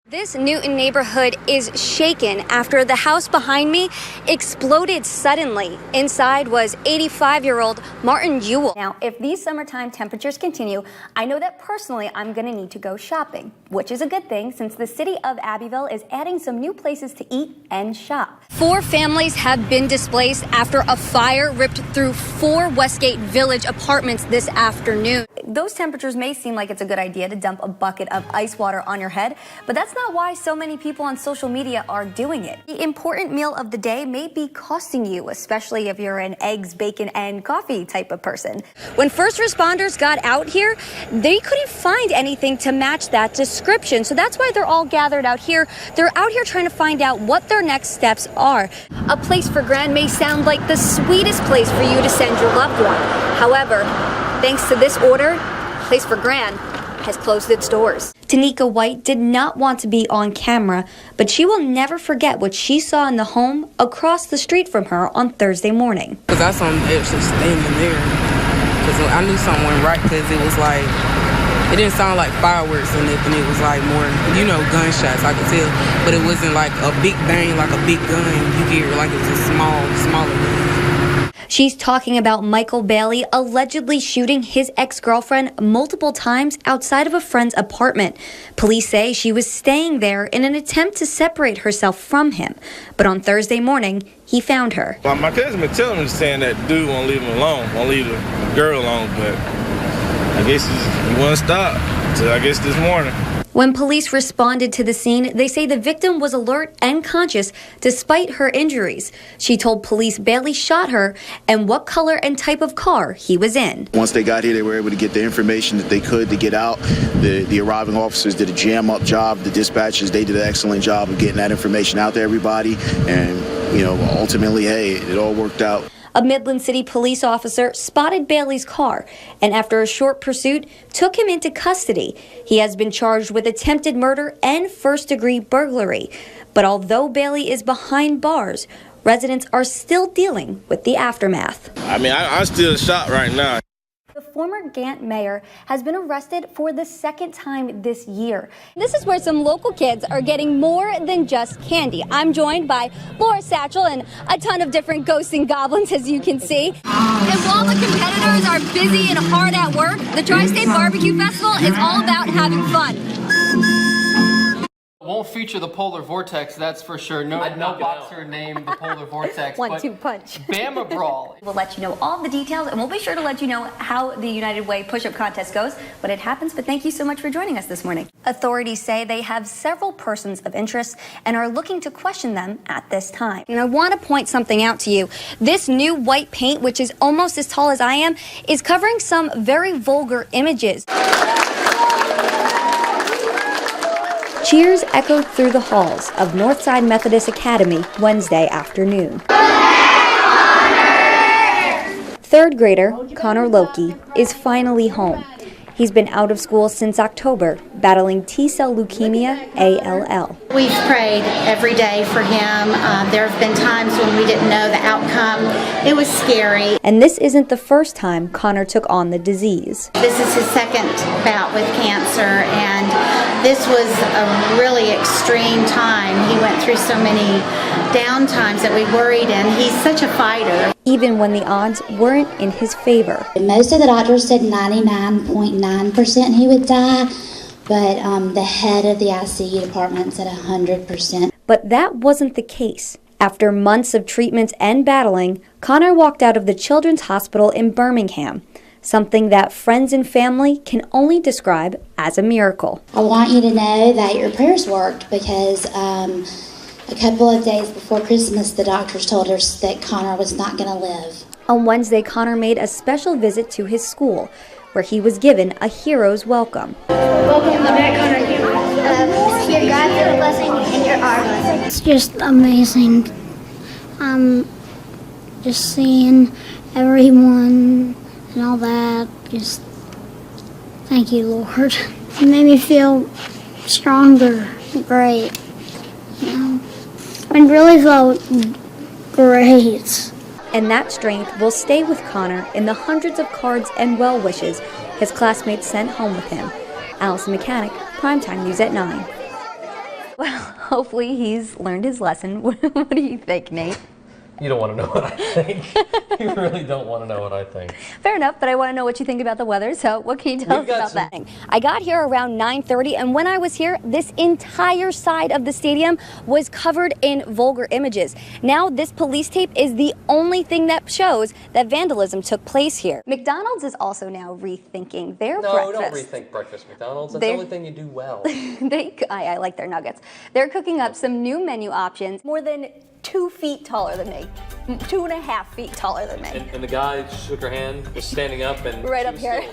This Newton neighborhood is shaken after the house behind me exploded suddenly. Inside was 85-year-old Martin Ewell. Now, if these summertime temperatures continue, I know that personally I'm going to need to go shopping, which is a good thing since the city of Abbeville is adding some new places to eat and shop. 4 families have been displaced after a fire ripped through 4 Westgate Village apartments this afternoon. Those temperatures may seem like it's a good idea to dump a bucket of ice water on your head, but that's not why so many people on social media are doing it. The important meal of the day may be costing you, especially if you're an eggs, bacon, and coffee type of person. When first responders got out here, they couldn't find anything to match that description, so that's why they're all gathered out here. They're out here trying to find out what their next steps are. A place for Gran may sound like the sweetest place for you to send your loved one. However, thanks to this order, Place for Gran has closed its doors. Tanika White did not want to be on camera, but she will never forget what she saw in the home across the street from her on Thursday morning. Because I saw them actually standing there. Because I knew something went right, because it was like, it didn't sound like fireworks or nothing. It was like more, gunshots, I could tell. But it wasn't like a big bang, like a big gun. You hear like it was a smaller gun. She's talking about Michael Bailey allegedly shooting his ex-girlfriend multiple times outside of a friend's apartment. Police say she was staying there in an attempt to separate herself from him. But on Thursday morning, he found her. Well, my cousin been telling me saying that dude won't leave him alone, won't leave the girl alone, but I guess he wouldn't stop until I guess this morning. When police responded to the scene, they say the victim was alert and conscious despite her injuries. She told police Bailey shot her and what color and type of car he was in. Once they got here, they were able to get the information that they could to get out. The arriving officers did a jam-up job. The dispatchers, they did an excellent job of getting that information out to everybody. And, ultimately, hey, it all worked out. A Midland City police officer spotted Bailey's car and after a short pursuit took him into custody. He has been charged with attempted murder and first-degree burglary. But although Bailey is behind bars, residents are still dealing with the aftermath. I'm still shocked right now. The former Gant mayor has been arrested for the second time this year. This is where some local kids are getting more than just candy. I'm joined by Laura Satchel and a ton of different ghosts and goblins, as you can see. And while the competitors are busy and hard at work, the Tri-State Barbecue Festival is all about having fun. Won't feature the polar vortex, that's for sure. No boxer named the polar vortex. 1-2 punch. Bama Brawl. We'll let you know all the details, and we'll be sure to let you know how the United Way push-up contest goes when it happens. But thank you so much for joining us this morning. Authorities say they have several persons of interest and are looking to question them at this time. And I want to point something out to you. This new white paint, which is almost as tall as I am, is covering some very vulgar images. Cheers echoed through the halls of Northside Methodist Academy Wednesday afternoon. Third grader Connor Loki is finally home. He's been out of school since October, battling T-cell leukemia, ALL. We've prayed every day for him. There have been times when we didn't know the outcome. It was scary. And this isn't the first time Connor took on the disease. This is his second bout with cancer, and this was a really extreme time. He went through so many down times that we worried, and he's such a fighter. Even when the odds weren't in his favor. Most of the doctors said 99.9% he would die, but the head of the ICU department said 100%. But that wasn't the case. After months of treatments and battling, Connor walked out of the Children's Hospital in Birmingham, something that friends and family can only describe as a miracle. I want you to know that your prayers worked because a couple of days before Christmas, the doctors told us that Connor was not going to live. On Wednesday, Connor made a special visit to his school, where he was given a hero's welcome. Welcome back, Connor. Hear God's blessing and your our blessing. It's just amazing. Just seeing everyone and all that. Just thank you, Lord. It made me feel stronger, great. It really felt great. And that strength will stay with Connor in the hundreds of cards and well wishes his classmates sent home with him. Allison Mechanic, Primetime News at 9. Well, hopefully he's learned his lesson. What do you think, Nate? You don't want to know what I think. You really don't want to know what I think. Fair enough, but I want to know what you think about the weather, so what can you tell us about that? I got here around 9:30, and when I was here, this entire side of the stadium was covered in vulgar images. Now, this police tape is the only thing that shows that vandalism took place here. McDonald's is also now rethinking their breakfast. No, don't rethink breakfast, McDonald's. That's the only thing you do well. I like their nuggets. They're cooking up some new menu options, more than 2 feet taller than me, 2.5 feet taller than me. And the guy shook her hand, was standing up, and right up here.